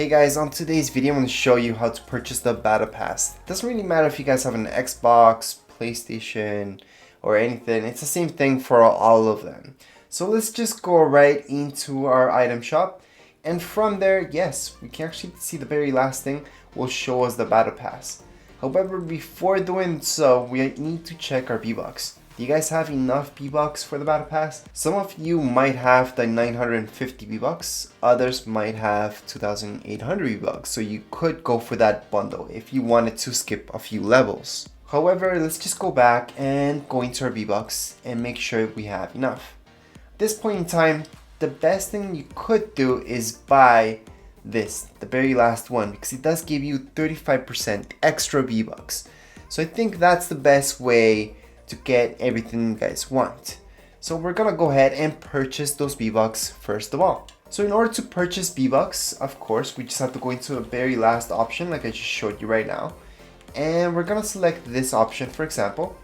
Hey guys, on today's video I'm going to show you how to purchase the Battle Pass. It doesn't really matter if you guys have an Xbox, PlayStation, or anything. It's the same thing for all of them. So let's just go right into our item shop. And from there, yes, we can actually see the very last thing will show us the Battle Pass. However, before doing so, we need to check our V-Bucks. Do you guys have enough V-Bucks for the Battle Pass? Some of you might have the 950 V-Bucks, others might have 2800 V-Bucks, so you could go for that bundle if you wanted to skip a few levels. However, let's just go back and go into our V-Bucks and make sure we have enough. At this point in time, the best thing you could do is buy this, the very last one, because it does give you 35% extra V-Bucks. So I think that's the best way to get everything you guys want. So we're gonna go ahead and purchase those V-Bucks first of all. So in order to purchase V-Bucks, of course, we just have to go into the very last option like I just showed you right now. And we're gonna select this option, for example.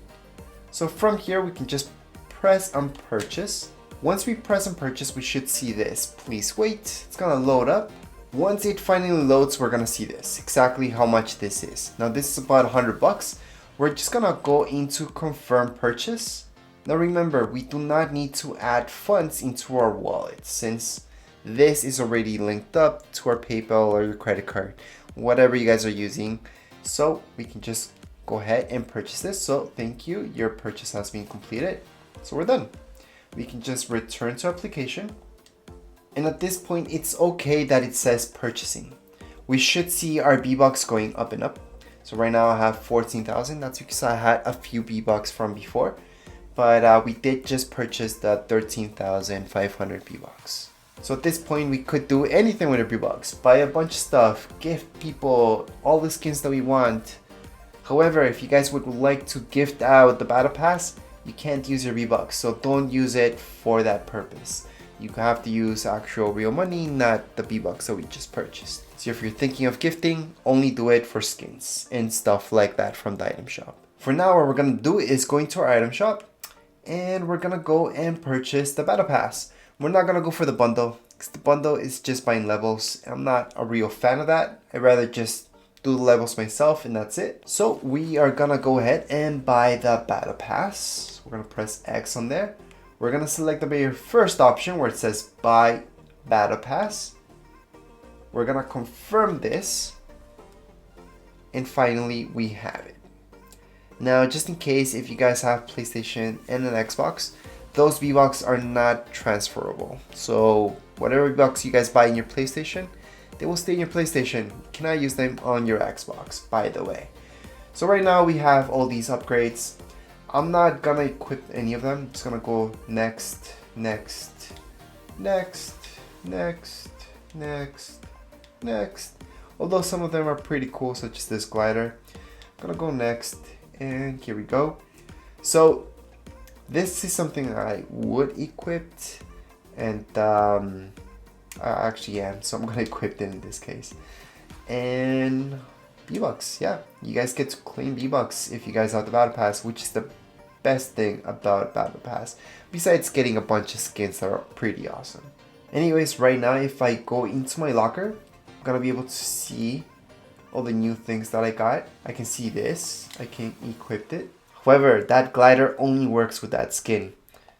So from here, we can just press on purchase. Once we press on purchase, we should see this. Please wait, it's gonna load up. Once it finally loads, we're gonna see this, exactly how much this is. Now this is about 100 bucks. We're just gonna go into confirm purchase. Now remember, we do not need to add funds into our wallet since this is already linked up to our PayPal or your credit card, whatever you guys are using. So we can just go ahead and purchase this. So thank you, your purchase has been completed. So we're done. We can just return to application. And at this point, it's okay that it says purchasing. We should see our V-Bucks going up and up. So right now I have 14,000. That's because I had a few V-Bucks from before. But we did just purchase the 13,500 V-Bucks. So at this point we could do anything with our V-Bucks. Buy a bunch of stuff, gift people, all the skins that we want. However, if you guys would like to gift out the Battle Pass, you can't use your V-Bucks. So don't use it for that purpose. You have to use actual real money, not the V-Bucks that we just purchased. So if you're thinking of gifting, only do it for skins and stuff like that from the item shop. For now, what we're gonna do is go into our item shop and we're gonna go and purchase the Battle Pass. We're not gonna go for the bundle because the bundle is just buying levels. I'm not a real fan of that. I'd rather just do the levels myself and that's it. So we are gonna go ahead and buy the Battle Pass. We're gonna press X on there. We're gonna select the very first option where it says buy Battle Pass. We're gonna confirm this. And finally, we have it. Now, just in case if you guys have PlayStation and an Xbox, those V-Bucks are not transferable. So whatever V-Bucks you guys buy in your PlayStation, they will stay in your PlayStation. You cannot use them on your Xbox, by the way. So right now we have all these upgrades. I'm not gonna equip any of them. I'm just gonna go next, next, next, next, next, next. Although some of them are pretty cool, such as this glider. I'm gonna go next, and here we go. So this is something I would equip, and I actually am, so I'm gonna equip it in this case. And V-Bucks, yeah, you guys get to claim V-Bucks if you guys have the Battle Pass, which is the best thing about Battle Pass, besides getting a bunch of skins that are pretty awesome. Anyways, right now if I go into my locker, I'm gonna be able to see all the new things that I got. I can see this, I can equip it. However, that glider only works with that skin.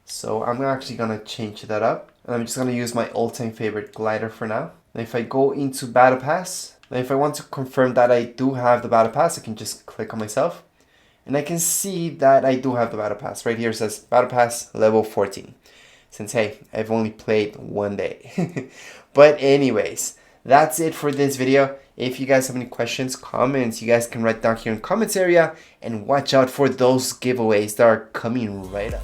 So I'm actually gonna change that up. And I'm just gonna use my all-time favorite glider for now. And if I go into Battle Pass, and if I want to confirm that I do have the Battle Pass, I can just click on myself. And I can see that I do have the Battle Pass. Right here it says Battle Pass level 14. Since, hey, I've only played one day. But anyways, that's it for this video. If you guys have any questions, comments, you guys can write down here in the comments area. And watch out for those giveaways that are coming right up.